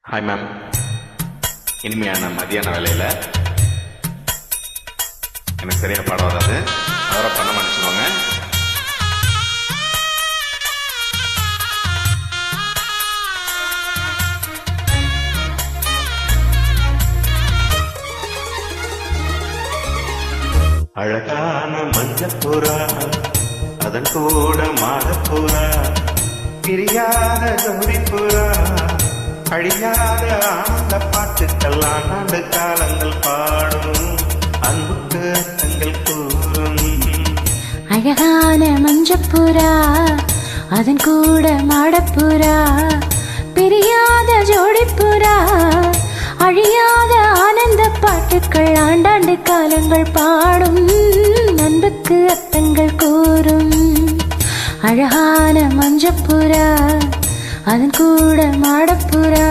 Hi ma'am, இனிமையான மதியான வேலையில் எனக்கு சரியாக பாடம் வராது, அவரை பண்ண மன்னிச்சுக்கோங்க. அழகான மஞ்சப்புறா அதன் கூட மாடப்புறா, பிரியாத ஜோடிப்புறா, அழியாத ஆனந்த பாட்டுக்கெல்லாம் ஆண்டு காலங்கள் பாடும், அன்புக்கு அர்த்தங்கள் கூறும். அழகான மஞ்சப்புறா அதன் கூட மாடப்புறா, பிரியாத ஜோடிப்புறா, அழியாத ஆனந்த பாட்டுக்கள் ஆண்டாண்டு காலங்கள் பாடும், அன்புக்கு அர்த்தங்கள் கூறும். அழகான மஞ்சப்புறா அதன் கூட மாடப்புறா.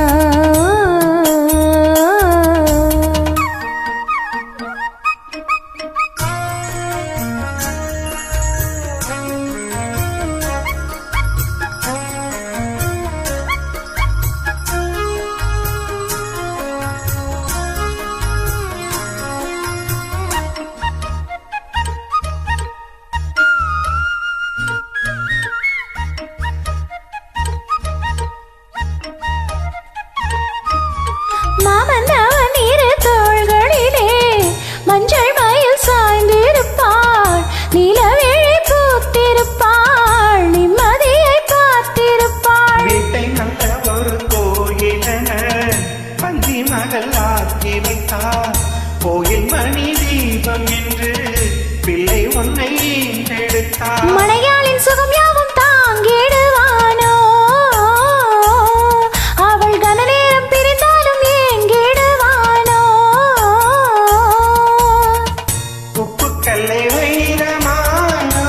மாமன் அவன் இரு தோள்களிலே மஞ்சள் மயில் சாய்ந்திருப்பாள், நிலவிழி பூத்திருப்பாள், நிம்மதியை பார்த்திருப்பாள். வீட்டை நல்ல ஒரு கோயிலென பஞ்சி மகள் ஆக்கி வைத்தார், கோயில் மணி தீபம் என்று பிள்ளை ஒன்னை எடுத்தார். மலையாளின் சுகம் யாவும் தாங்கிடுவானோ, அவள் கன நேரம் பிரிந்தாலும் ஏங்கிடுவானோ. உப்பு கல்லை வைரமானோ,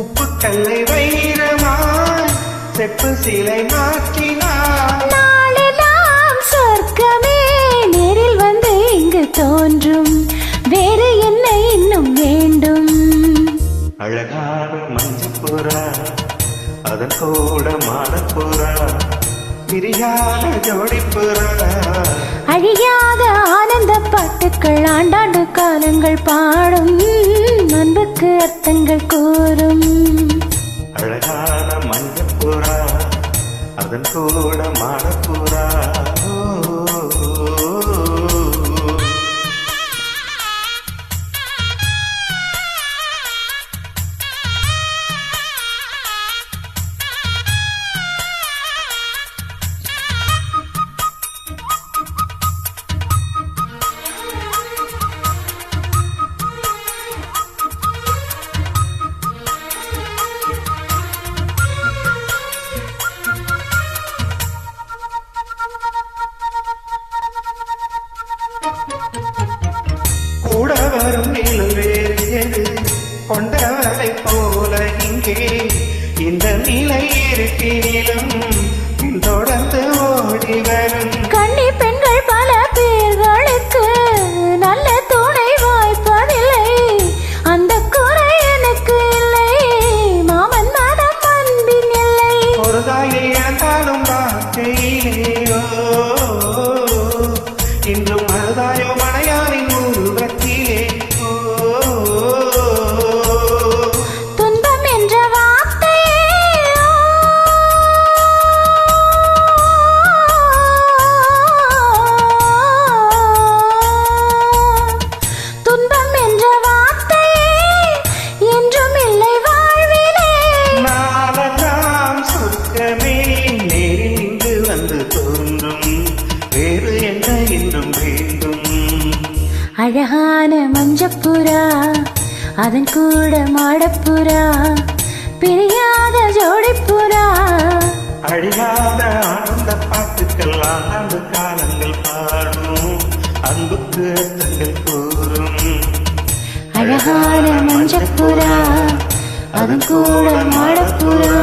உப்பு கல்லை வைரமான் செப்பு சிலை மாற்றினார். நாளெல்லாம் சொர்க்கமே நேரில் வந்து இங்கு தோன்றும், வேறு என்ன இன்னும் வேண்டும். அழகான மஞ்சப்புறா அதன் கூட மாடப்புறா, பிரியாத ஜோடிப்புறா, அழியாத ஆனந்த பாட்டுக்கள் ஆண்டாண்டு காலங்கள் பாடும், அன்புக்கு அர்த்தங்கள் கூறும். அழகான மஞ்சப்புறா அதன் கூட மாடப்புறா. கூட வரும் நீளும் வேறு எது, கொண்டவரை போல இங்கே இந்த நிலை இருக்கிலும் தொடர்ந்து ஓடி வரும். கன்னி பெண்கள் பல பேர்களுக்கு நல்ல துணை வாய்ப்பதில்லை, அந்த குறை எனக்கு இல்லை, மாமன் மனம் அன்பின் இல்லை. ஒரு தாயை இழந்தாலும் வாழ்க்கையிலேயோ இன்றும் மறுதாயோ மனையாரின் உருவத்திலே. துன்பம் என்ற வார்த்தையோ துன்பம் என்ற வார்த்தையே என்றும் இல்லை வாழ்விலே. நாளெல்லாம் சொர்க்கமே நேரில் இங்கு வந்து தோன்றும், வேறு என்ன இன்னும் வேண்டும். அழகான மஞ்சப்புறா அதன் கூட மாடப்புறா, பிரியாத ஜோடிப்புறா, அழியாத ஆனந்த பாட்டுக்கெல்லாம் ஆண்டு காலங்கள் பாடும், அன்புக்கு அர்த்தங்கள் கூறும். அழகான மஞ்சப்புறா அதன் கூட மாடப்புறா.